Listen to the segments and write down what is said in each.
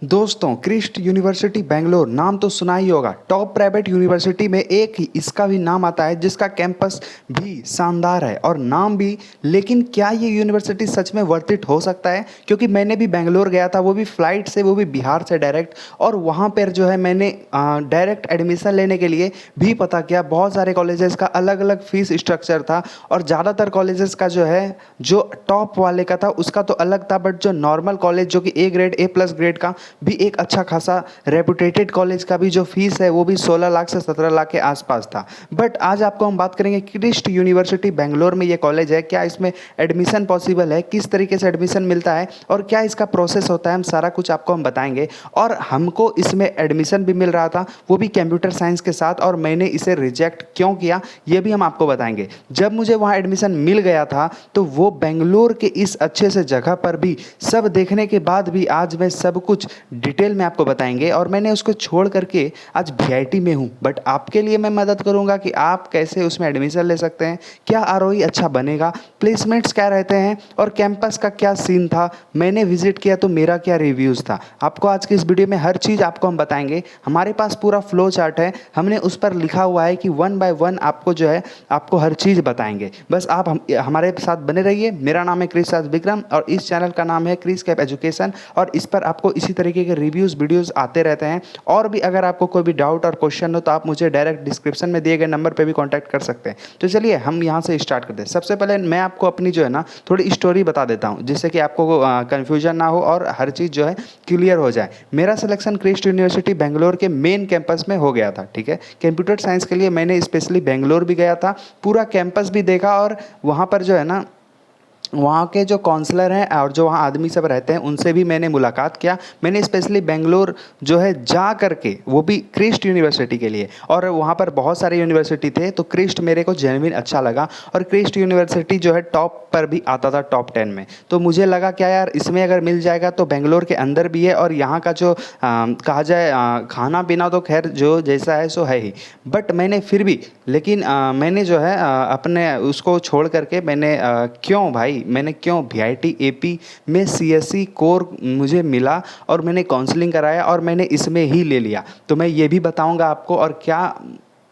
दोस्तों, Christ university Bangalore नाम तो सुना ही होगा। टॉप प्राइवेट यूनिवर्सिटी में एक ही इसका भी नाम आता है, जिसका कैंपस भी शानदार है और नाम भी। लेकिन क्या ये यूनिवर्सिटी सच में वर्थ इट हो सकता है? क्योंकि मैंने भी बेंगलोर गया था, वो भी फ़्लाइट से, वो भी बिहार से डायरेक्ट। और वहाँ पर जो है मैंने डायरेक्ट एडमिशन लेने के लिए भी पता किया। बहुत सारे कॉलेजेस का अलग अलग फ़ीस स्ट्रक्चर था और ज़्यादातर कॉलेजेस का जो है, जो टॉप वाले का था उसका तो अलग था, बट जो नॉर्मल कॉलेज जो कि A grade, A plus grade का भी एक अच्छा खासा रेपुटेटेड कॉलेज का भी जो फीस है वो भी 16 लाख से 17 लाख के आसपास था। बट आज आपको हम बात करेंगे क्रिस्ट यूनिवर्सिटी बेंगलोर में ये कॉलेज है, क्या इसमें एडमिशन पॉसिबल है, किस तरीके से एडमिशन मिलता है और क्या इसका प्रोसेस होता है, हम सारा कुछ आपको हम बताएंगे। और हमको इसमें एडमिशन भी मिल रहा था, वो भी कंप्यूटर साइंस के साथ, और मैंने इसे रिजेक्ट क्यों किया ये भी हम आपको बताएंगे। जब मुझे वहाँ एडमिशन मिल गया था तो वो बेंगलोर के इस अच्छे से जगह पर भी सब देखने के बाद भी आज मैं सब कुछ डिटेल में आपको बताएंगे। और मैंने उसको छोड़ करके आज वीआईटी में हूँ, बट आपके लिए मैं मदद करूँगा कि आप कैसे उसमें एडमिशन ले सकते हैं, क्या आरओई अच्छा बनेगा, प्लेसमेंट्स क्या रहते हैं और कैंपस का क्या सीन था, मैंने विजिट किया तो मेरा क्या रिव्यूज़ था। आपको आज की इस वीडियो में हर चीज़ आपको हम बताएंगे। हमारे पास पूरा फ्लो चार्ट है, हमने उस पर लिखा हुआ है कि 1 बाय 1 आपको जो है आपको हर चीज़ बताएंगे। बस आप हमारे साथ बने रहिए। मेरा नाम है क्रिस राज विक्रम और इस चैनल का नाम है क्रिस कैप एजुकेशन, और इस पर आपको इसी तरीके के रिव्यूज़ वीडियोज़ आते रहते हैं। और भी अगर आपको कोई भी डाउट और क्वेश्चन हो तो आप मुझे डायरेक्ट डिस्क्रिप्शन में दिए गए नंबर पर भी कॉन्टैक्ट कर सकते हैं। तो चलिए हम यहाँ से स्टार्ट करते हैं। सबसे पहले मैं आपको अपनी जो है ना थोड़ी स्टोरी बता देता हूँ, जिससे कि आपको कन्फ्यूजन ना हो और हर चीज़ जो है क्लियर हो जाए। मेरा सिलेक्शन क्रिस्ट यूनिवर्सिटी बेंगलोर के मेन कैंपस में हो गया था, ठीक है। कंप्यूटर साइंस के लिए मैंने स्पेशली बेंगलोर भी गया था, पूरा कैंपस भी देखा, और वहाँ पर जो है ना वहाँ के जो काउंसलर हैं और जो वहाँ आदमी सब रहते हैं उनसे भी मैंने मुलाकात किया। मैंने स्पेशली बेंगलोर जो है जा करके, वो भी क्रिस्ट यूनिवर्सिटी के लिए, और वहाँ पर बहुत सारे यूनिवर्सिटी थे तो क्रिस्ट मेरे को जेन्युइन अच्छा लगा। और क्रिस्ट यूनिवर्सिटी जो है टॉप पर भी आता था, टॉप 10 में। तो मुझे लगा क्या यार, इसमें अगर मिल जाएगा तो बेंगलोर के अंदर भी है, और यहाँ का जो कहा जाए खाना पीना तो खैर जो जैसा है सो है ही। बट मैंने फिर भी, लेकिन मैंने जो है अपने उसको छोड़ करके क्यों भाई, मैंने क्यों वीआईटी एपी में सीएससी कोर मुझे मिला और मैंने काउंसलिंग कराया और मैंने इसमें ही ले लिया। तो मैं ये भी बताऊंगा आपको, और क्या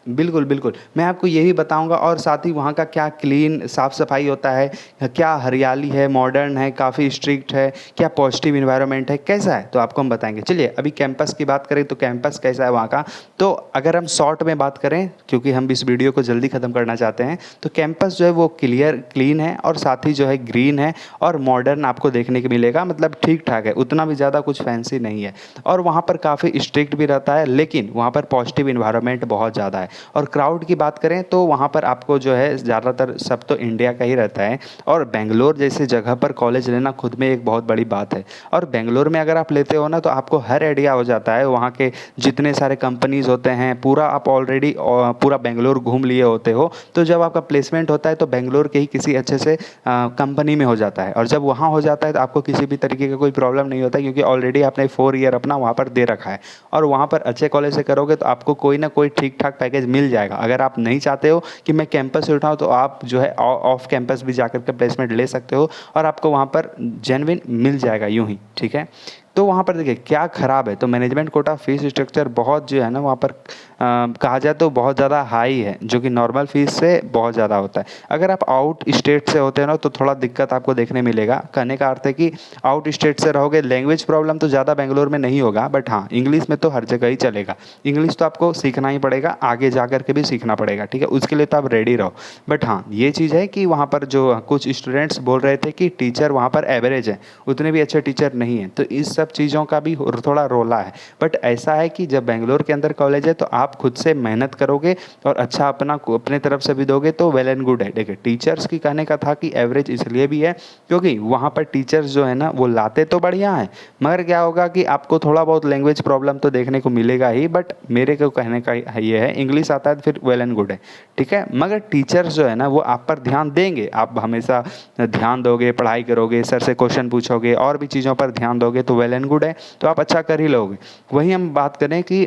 बिल्कुल बिल्कुल मैं आपको यही बताऊंगा, और साथ ही वहाँ का क्या क्लीन साफ़ सफाई होता है, क्या हरियाली है, मॉडर्न है, काफ़ी स्ट्रिक्ट है, क्या पॉजिटिव इन्वायरमेंट है, कैसा है, तो आपको हम बताएंगे। चलिए अभी कैंपस की बात करें तो कैंपस कैसा है वहाँ का। तो अगर हम शॉर्ट में बात करें, क्योंकि हम इस वीडियो को जल्दी ख़त्म करना चाहते हैं, तो कैंपस जो है वो क्लीन है और साथ ही जो है ग्रीन है और मॉडर्न आपको देखने को मिलेगा। मतलब ठीक ठाक है, उतना भी ज़्यादा कुछ फैंसी नहीं है। और वहाँ पर काफ़ी स्ट्रिक्ट भी रहता है, लेकिन वहाँ पर पॉजिटिव इन्वायरमेंट बहुत ज़्यादा है। और क्राउड की बात करें तो वहाँ पर आपको जो है ज़्यादातर सब तो इंडिया का ही रहता है, और बेंगलोर जैसे जगह पर कॉलेज लेना खुद में एक बहुत बड़ी बात है। और बेंगलोर में अगर आप लेते हो ना तो आपको हर आइडिया हो जाता है, वहाँ के जितने सारे कंपनीज होते हैं पूरा आप ऑलरेडी पूरा बेंगलोर घूम लिए होते हो। तो जब आपका प्लेसमेंट होता है तो बेंगलोर के ही किसी अच्छे से कंपनी में हो जाता है, और जब वहाँ हो जाता है तो आपको किसी भी तरीके का कोई प्रॉब्लम नहीं होता, क्योंकि ऑलरेडी आपने 4 ईयर अपना वहाँ पर दे रखा है। और वहाँ पर अच्छे कॉलेज से करोगे तो आपको कोई ना कोई ठीक ठाक पैकेज मिल जाएगा। अगर आप नहीं चाहते हो कि मैं कैंपस से उठाऊँ तो आप जो है ऑफ कैंपस भी जाकर के प्लेसमेंट ले सकते हो, और आपको वहाँ पर जेन्युइन मिल जाएगा यूं ही, ठीक है। तो वहाँ पर देखिए क्या ख़राब है, तो मैनेजमेंट कोटा फीस स्ट्रक्चर बहुत जो है ना वहाँ पर कहा जाए तो बहुत ज़्यादा हाई है, जो कि नॉर्मल फीस से बहुत ज़्यादा होता है। अगर आप आउट स्टेट से होते हैं ना तो थोड़ा दिक्कत आपको देखने मिलेगा। कहने का अर्थ है कि आउट स्टेट से रहोगे, लैंग्वेज प्रॉब्लम तो ज़्यादा बेंगलोर में नहीं होगा, बट हाँ इंग्लिश में तो हर जगह ही चलेगा। इंग्लिश तो आपको सीखना ही पड़ेगा, आगे जा कर के भी सीखना पड़ेगा, ठीक है, उसके लिए तो आप रेडी रहो। बट हाँ ये चीज़ है कि वहाँ पर जो कुछ स्टूडेंट्स बोल रहे थे कि टीचर वहाँ पर एवरेज है, उतने भी अच्छे टीचर नहीं हैं, तो इस सब चीज़ों का भी थोड़ा रोला है। बट ऐसा है कि जब बेंगलोर के अंदर कॉलेज है तो आप खुद से मेहनत करोगे और अच्छा अपने तरफ से भी दोगे तो वेल एंड गुड है। देखिए टीचर्स की कहने का था कि एवरेज इसलिए भी है क्योंकि वहाँ पर टीचर्स जो है ना वो लाते तो बढ़िया हैं, मगर क्या होगा कि आपको थोड़ा बहुत लैंग्वेज प्रॉब्लम तो देखने को मिलेगा ही। बट मेरे को कहने का ये है, इंग्लिश आता है तो फिर वेल एंड गुड है, ठीक है। मगर टीचर्स जो है ना वो आप पर ध्यान देंगे, आप हमेशा ध्यान दोगे, पढ़ाई करोगे, सर से क्वेश्चन पूछोगे और भी चीज़ों पर ध्यान दोगे तो वेल एंड गुड है, तो आप अच्छा कर ही लोगे। वहीं हम बात करें कि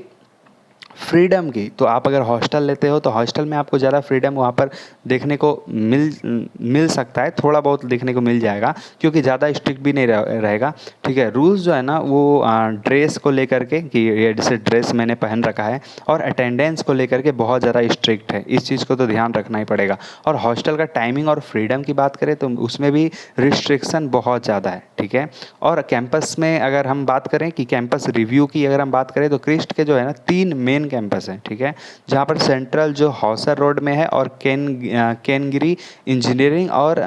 फ्रीडम की, तो आप अगर हॉस्टल लेते हो तो हॉस्टल में आपको ज़्यादा फ्रीडम वहाँ पर देखने को मिल सकता है, थोड़ा बहुत देखने को मिल जाएगा, क्योंकि ज़्यादा स्ट्रिक्ट भी नहीं रहेगा। ठीक है, रूल्स जो है ना वो ड्रेस को लेकर के, कि ये जैसे ड्रेस मैंने पहन रखा है, और अटेंडेंस को लेकर के बहुत ज़्यादा स्ट्रिक्ट है, इस चीज़ को तो ध्यान रखना ही पड़ेगा। और हॉस्टल का टाइमिंग और फ्रीडम की बात करें तो उसमें भी रिस्ट्रिक्शन बहुत ज़्यादा है। ठीक है, और कैंपस में अगर हम बात करें कि कैंपस रिव्यू की अगर हम बात करें तो क्रिस्ट के जो है ना 3 मेन कैंपस हैं। ठीक है, जहाँ पर सेंट्रल जो हौसर रोड में है, और केनगिरी इंजीनियरिंग और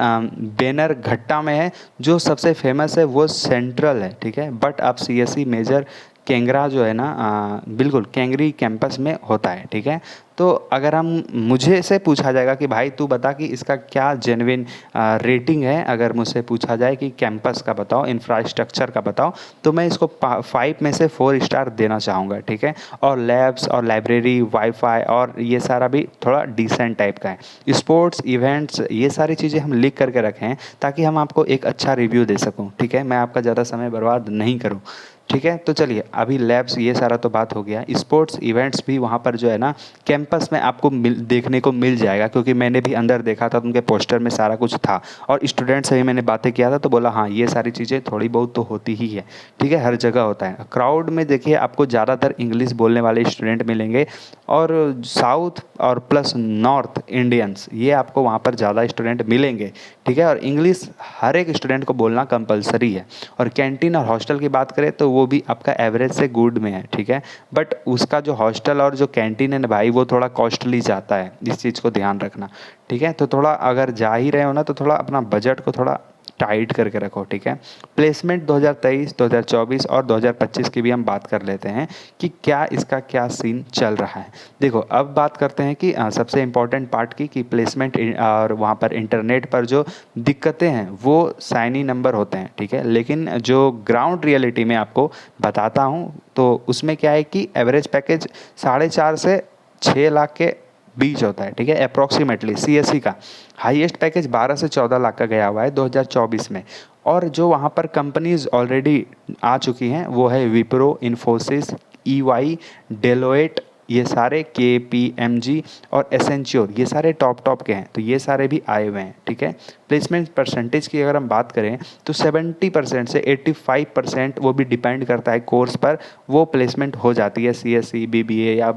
बेनर घट्टा में है। जो सबसे फेमस है वो सेंट्रल है। ठीक है, बट आप सीएससी मेजर केंगरा जो है ना बिल्कुल केंगरी कैंपस में होता है। ठीक है, तो अगर हम मुझे से पूछा जाएगा कि भाई तू बता कि इसका क्या जेन्युइन रेटिंग है, अगर मुझसे पूछा जाए कि कैंपस का बताओ, इंफ्रास्ट्रक्चर का बताओ, तो मैं इसको 5 में से 4 स्टार देना चाहूँगा। ठीक है, और लैब्स और लाइब्रेरी, वाईफाई और ये सारा भी थोड़ा डिसेंट टाइप का है। स्पोर्ट्स इवेंट्स ये सारी चीज़ें हम लिख करके रखें हैं ताकि हम आपको एक अच्छा रिव्यू दे सकूँ। ठीक है, मैं आपका ज़्यादा समय बर्बाद नहीं करूँ। ठीक है, तो चलिए अभी लैब्स ये सारा तो बात हो गया। स्पोर्ट्स इवेंट्स भी वहाँ पर जो है ना कैंपस में आपको देखने को मिल जाएगा, क्योंकि मैंने भी अंदर देखा था तो उनके पोस्टर में सारा कुछ था, और स्टूडेंट से भी मैंने बातें किया था तो बोला हाँ ये सारी चीज़ें थोड़ी बहुत तो होती ही है। ठीक है, हर जगह होता है। क्राउड में देखिए आपको ज़्यादातर इंग्लिश बोलने वाले स्टूडेंट मिलेंगे, और साउथ और प्लस नॉर्थ इंडियंस ये आपको वहाँ पर ज़्यादा स्टूडेंट मिलेंगे। ठीक है, और इंग्लिश हर एक स्टूडेंट को बोलना कंपलसरी है। और कैंटीन और हॉस्टल की बात करें तो वो भी आपका एवरेज से गुड में है। ठीक है, बट उसका जो हॉस्टल और जो कैंटीन है ना भाई वो थोड़ा कॉस्टली जाता है, इस चीज़ को ध्यान रखना। ठीक है, तो थोड़ा अगर जा ही रहे हो ना तो थोड़ा अपना बजट को थोड़ा टाइट करके रखो। ठीक है, प्लेसमेंट 2023, 2024 और 2025 की भी हम बात कर लेते हैं कि क्या इसका क्या सीन चल रहा है। देखो अब बात करते हैं कि सबसे इम्पोर्टेंट पार्ट की कि प्लेसमेंट और वहाँ पर इंटरनेट पर जो दिक्कतें हैं वो साइनी नंबर होते हैं। ठीक है, लेकिन जो ग्राउंड रियलिटी में आपको बताता हूँ तो उसमें क्या है कि एवरेज पैकेज 4.5 से 6 लाख के बीच होता है। ठीक है, अप्रॉक्सीमेटली सीएससी का हाईएस्ट पैकेज 12 से 14 लाख का गया हुआ है 2024 में। और जो वहाँ पर कंपनीज ऑलरेडी आ चुकी हैं वो है विप्रो, इन्फोसिस, ईवाई, डेलोइट, ये सारे KPMG और एसेंच्योर, ये सारे टॉप के हैं, तो ये सारे भी आए हुए हैं। ठीक है, प्लेसमेंट परसेंटेज की अगर हम बात करें तो 70% से 85% वो भी डिपेंड करता है कोर्स पर, वो प्लेसमेंट हो जाती है। CSE, BBA या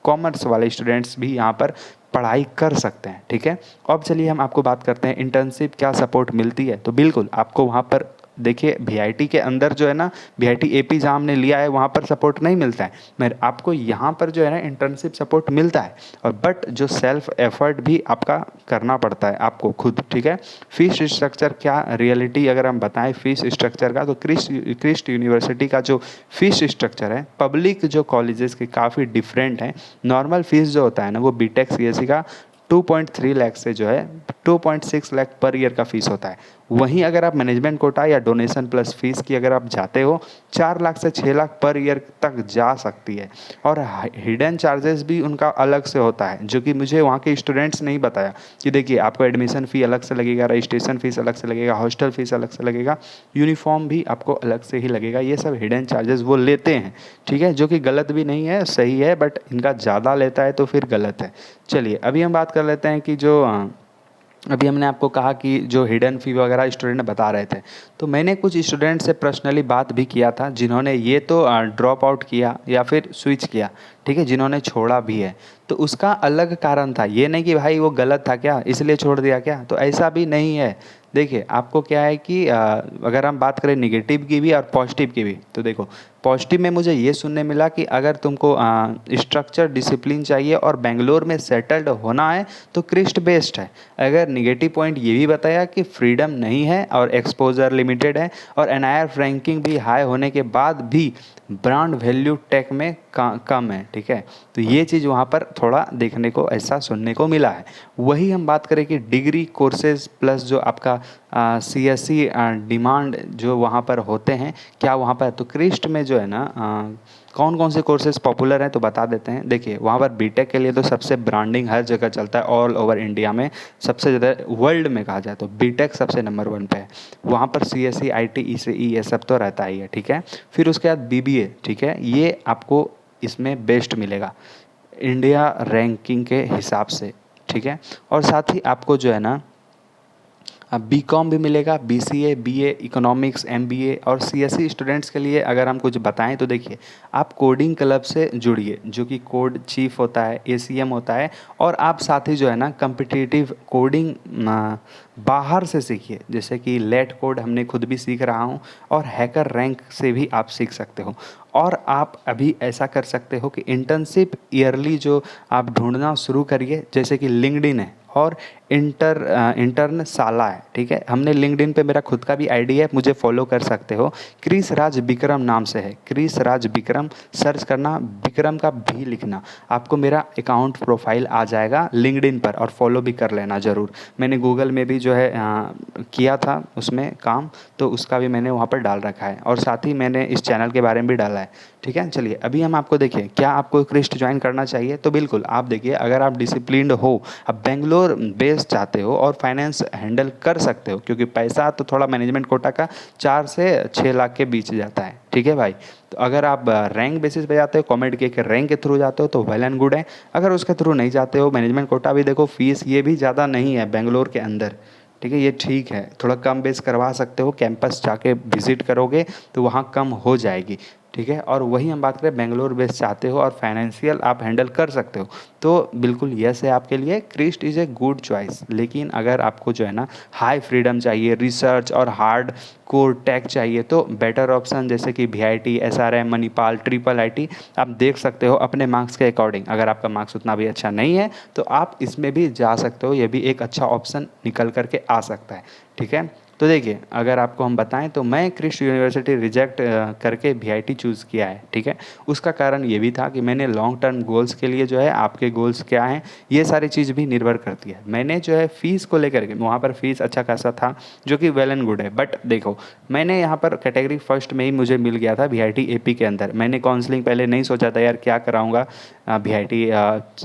कॉमर्स वाले स्टूडेंट्स भी यहाँ पर पढ़ाई कर सकते हैं। ठीक है, अब चलिए हम आपको बात करते हैं इंटर्नशिप क्या सपोर्ट मिलती है। तो बिल्कुल आपको वहाँ पर देखिए VIT के अंदर जो है ना, VIT AP जहाँ हमने लिया है वहाँ पर सपोर्ट नहीं मिलता है, मगर आपको यहाँ पर जो है ना इंटर्नशिप सपोर्ट मिलता है। और बट जो सेल्फ एफर्ट भी आपका करना पड़ता है आपको खुद। ठीक है, फीस स्ट्रक्चर क्या रियलिटी अगर हम बताएं फीस स्ट्रक्चर का, तो क्रिस्ट यूनिवर्सिटी का जो फीस स्ट्रक्चर है पब्लिक जो कॉलेजेस के काफ़ी डिफरेंट है। नॉर्मल फीस जो होता है ना वो बीटेक CSE का 2.3 लाख से जो है 2.6 लाख पर ईयर का फीस होता है। वहीं अगर आप मैनेजमेंट कोटा या डोनेशन प्लस फीस की अगर आप जाते हो 4 लाख से 6 लाख पर ईयर तक जा सकती है। और हिडन चार्जेस भी उनका अलग से होता है, जो कि मुझे वहाँ के स्टूडेंट्स ने ही बताया कि देखिए आपको एडमिशन फ़ी अलग से लगेगा, रजिस्ट्रेशन फीस अलग से लगेगा, हॉस्टल फीस अलग से लगेगा, यूनिफॉर्म भी आपको अलग से ही लगेगा। ये सब हिडन चार्जेस वो लेते हैं। ठीक है, जो कि गलत भी नहीं है, सही है, बट इनका ज़्यादा लेता है तो फिर गलत है। चलिए अभी हम बात कर लेते हैं कि जो अभी हमने आपको कहा कि जो हिडन फी वगैरह स्टूडेंट बता रहे थे, तो मैंने कुछ स्टूडेंट से पर्सनली बात भी किया था जिन्होंने ये तो ड्रॉप आउट किया या फिर स्विच किया। ठीक है, जिन्होंने छोड़ा भी है, तो उसका अलग कारण था। ये नहीं कि भाई वो गलत था क्या इसलिए छोड़ दिया क्या, तो ऐसा भी नहीं है। देखिए आपको क्या है कि अगर हम बात करें निगेटिव की भी और पॉजिटिव की भी, तो देखो पॉजिटिव में मुझे ये सुनने मिला कि अगर तुमको स्ट्रक्चर डिसिप्लिन चाहिए और बेंगलोर में सेटल्ड होना है तो क्रिस्ट बेस्ट है। अगर निगेटिव पॉइंट ये भी बताया कि फ्रीडम नहीं है और एक्सपोजर लिमिटेड है, और NIRF रैंकिंग भी हाई होने के बाद भी ब्रांड वैल्यू टेक में कम है। ठीक है, तो ये चीज़ वहाँ पर थोड़ा देखने को ऐसा सुनने को मिला है। वही हम बात करें कि डिग्री कोर्सेज प्लस जो आपका CSE डिमांड जो वहाँ पर होते हैं क्या वहाँ पर, तो क्रिस्ट में जो है ना कौन कौन से कोर्सेज पॉपुलर हैं तो बता देते हैं। देखिए वहाँ पर बीटेक के लिए तो सबसे ब्रांडिंग हर जगह चलता है, ऑल ओवर इंडिया में सबसे ज़्यादा वर्ल्ड में कहा जाए तो बीटेक सबसे नंबर 1 पे है। वहाँ पर CSE IT ECE ये सब तो रहता ही है। ठीक है, फिर उसके बाद BBA। ठीक है, ये आपको इसमें बेस्ट मिलेगा इंडिया रैंकिंग के हिसाब से, ठीक है। और साथ ही आपको जो है ना बीकॉम भी मिलेगा, बीसीए, बीए, इकोनॉमिक्स, एमबीए और सीएसई स्टूडेंट्स के लिए अगर हम कुछ बताएं तो देखिए, आप कोडिंग क्लब से जुड़िए, जो कि कोड चीफ होता है, एसीएम होता है, और आप साथ ही जो है ना कम्पिटिटिव कोडिंग बाहर से सीखिए, जैसे कि लेट कोड हमने खुद भी सीख रहा हूँ, और हैकर रैंक से भी आप सीख सकते हो। और आप अभी ऐसा कर सकते हो कि इंटर्नशिप ईयरली जो आप ढूंढना शुरू करिए, जैसे कि लिंक्डइन है और इंटर्न साला है, ठीक है। हमने लिंक्डइन पे मेरा खुद का भी आईडी है, मुझे फॉलो कर सकते हो, क्रिस राज विक्रम नाम से है, क्रिस राज विक्रम सर्च करना, विक्रम का भी लिखना, आपको मेरा अकाउंट प्रोफाइल आ जाएगा लिंक्डइन पर, और फॉलो भी कर लेना ज़रूर। मैंने गूगल में भी जो है किया था उसमें काम, तो उसका भी मैंने वहाँ पर डाल रखा है, और साथ ही मैंने इस चैनल के बारे में भी डाला है, ठीक है। चलिए अभी हम आपको देखिए, क्या आपको क्रिस्ट ज्वाइन करना चाहिए, तो बिल्कुल आप देखिए, अगर आप डिसिप्लिन्ड हो, अब बेंगलोर बेस चाहते हो और फाइनेंस हैंडल कर सकते हो, क्योंकि पैसा तो थोड़ा मैनेजमेंट कोटा का 4 से 6 लाख के बीच जाता है, ठीक है भाई। तो अगर आप रैंक बेसिस पे जाते हो, कॉमेडी के रैंक के थ्रू जाते हो तो वेल एंड गुड है। अगर उसके थ्रू नहीं जाते हो, मैनेजमेंट कोटा भी देखो, फीस ये भी ज़्यादा नहीं है बेंगलोर के अंदर, ठीक है, ये ठीक है, थोड़ा कम बेस करवा सकते हो, कैंपस जाके विजिट करोगे तो वहाँ कम हो जाएगी, ठीक है। और वही हम बात करें, बेंगलोर बेस चाहते हो और फाइनेंशियल आप हैंडल कर सकते हो, तो बिल्कुल यस है आपके लिए, Christ is a good choice. लेकिन अगर आपको जो है ना हाई फ्रीडम चाहिए, रिसर्च और हार्ड कोर टेक चाहिए, तो बेटर ऑप्शन जैसे कि VIT, SRM, Manipal, triple IIT आप देख सकते हो अपने मार्क्स के अकॉर्डिंग। अगर आपका मार्क्स उतना भी अच्छा नहीं है तो आप इसमें भी जा सकते हो, ये भी एक अच्छा ऑप्शन निकल करके आ सकता है, ठीक है। तो देखिए, अगर आपको हम बताएं तो मैं क्रिस्ट यूनिवर्सिटी रिजेक्ट करके VIT चूज़ किया है, ठीक है। उसका कारण ये भी था कि मैंने लॉन्ग टर्म गोल्स के लिए जो है, आपके गोल्स क्या हैं ये सारी चीज़ भी निर्भर करती है। मैंने जो है फ़ीस को लेकर के, वहाँ पर फ़ीस अच्छा खासा था जो कि वेल एंड गुड है, बट देखो मैंने यहाँ पर कैटेगरी फर्स्ट में ही मुझे मिल गया था VIT AP के अंदर। मैंने काउंसलिंग पहले नहीं सोचा था यार क्या कराऊँगा VIT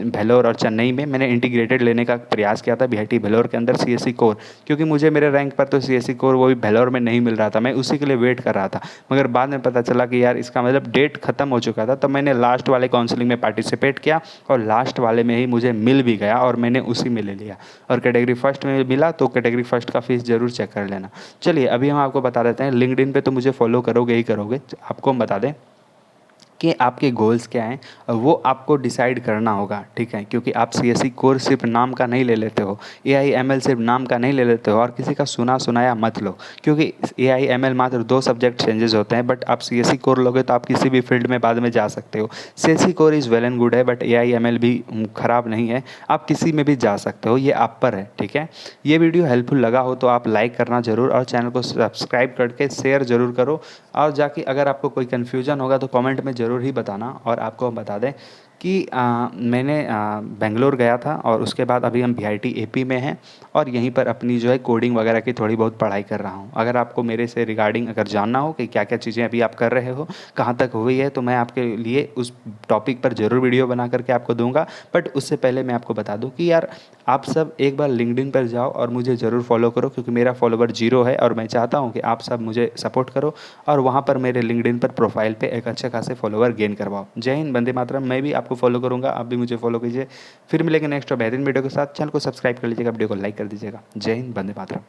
भेलोर और चेन्नई में, मैंने इंटीग्रेटेड लेने का प्रयास किया था VIT भेलोर के अंदर CSE कोर, क्योंकि मुझे मेरे रैंक पर तो CSE कोर वो भी भेलोर में नहीं मिल रहा था, मैं उसी के लिए वेट कर रहा था। मगर बाद में पता चला कि यार इसका मतलब डेट ख़त्म हो चुका था, तो मैंने लास्ट वाले काउंसलिंग में पार्टिसिपेट किया और लास्ट वाले में ही मुझे मिल भी गया, और मैंने उसी में ले लिया, और कैटेगरी फर्स्ट में मिला, तो कैटेगरी फर्स्ट का फीस ज़रूर चेक कर लेना। चलिए अभी हम आपको बता देते हैं, लिंक्डइन पे तो मुझे फॉलो करोगे ही करोगे, आपको हम बता दें कि आपके गोल्स क्या हैं, वो आपको डिसाइड करना होगा, ठीक है। क्योंकि आप CSE कोर सिर्फ नाम का नहीं ले लेते हो, AI/ML सिर्फ नाम का नहीं ले लेते हो, और किसी का सुना सुनाया मत लो, क्योंकि AI/ML मात्र 2 सब्जेक्ट चेंजेस होते हैं, बट आप CSE कोर लोगे तो आप किसी भी फील्ड में बाद में जा सकते हो। CSE core is well and good है, बट AI/ML भी ख़राब नहीं है, आप किसी में भी जा सकते हो, ये आप पर है, ठीक है। ये वीडियो हेल्पफुल लगा हो तो आप लाइक करना ज़रूर, और चैनल को सब्सक्राइब करके शेयर ज़रूर करो, और जाके अगर आपको कोई कन्फ्यूजन होगा तो कमेंट में ज़रूर ही बताना। और आपको हम बता दें कि मैंने बेंगलोर गया था, और उसके बाद अभी हम VIT AP में हैं, और यहीं पर अपनी जो है कोडिंग वगैरह की थोड़ी बहुत पढ़ाई कर रहा हूँ। अगर आपको मेरे से रिगार्डिंग अगर जानना हो कि क्या क्या चीज़ें अभी आप कर रहे हो, कहाँ तक हुई है, तो मैं आपके लिए उस टॉपिक पर ज़रूर वीडियो बना करके आपको दूंगा। बट उससे पहले मैं आपको बता दूँ कि यार आप सब एक बार लिंक्डइन पर जाओ और मुझे ज़रूर फॉलो करो, क्योंकि मेरा फॉलोवर 0 है, और मैं चाहता हूँ कि आप सब मुझे सपोर्ट करो और वहाँ पर मेरे लिंक्डइन पर प्रोफाइल पे एक अच्छे खासे फॉलोवर गेन करवाओ। जय हिंद, वंदे मातरम। मैं भी आपको फॉलो करूँगा, आप भी मुझे फॉलो कीजिए। फिर मिलेंगे नेक्स्ट बेहतरीन वीडियो के साथ। चैनल को सब्सक्राइब कर लीजिएगा, वीडियो को लाइक कर दीजिएगा। जय हिंद, वंदे मातरम।